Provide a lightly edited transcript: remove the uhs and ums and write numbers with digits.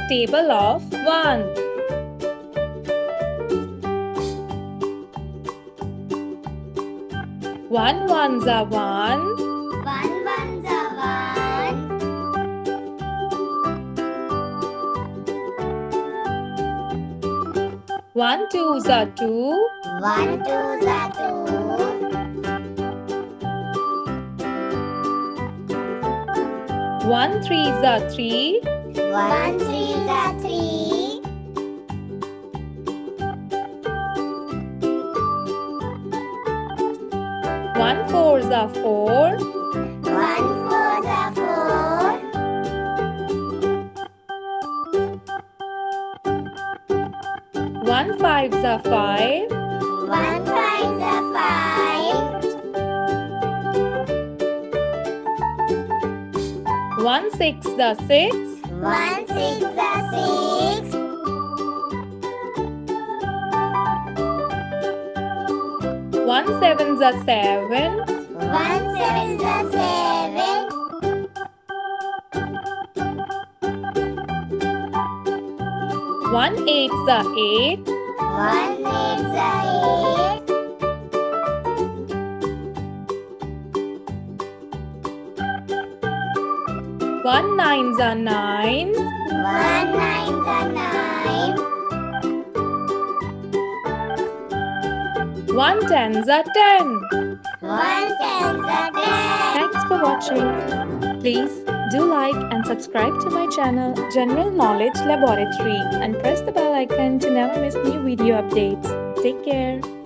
table of 1. One ones are 1. One ones are 1. One twos are 2. One twos are 2. One threes are 3. One threes are 3. One fours are 4. One fours are 4. One fives are 5. One fives are 5. One sixes are 6. One sixes are 6. One sevens are 7. One sevens are 7. One eights are 8. One eights are 8. One nines are 9. One nines are 9. One tens are 10. One tens are 10. Thanks for watching. Please do like and subscribe to my channel General Knowledge Laboratory and press the bell icon to never miss new video updates. Take care.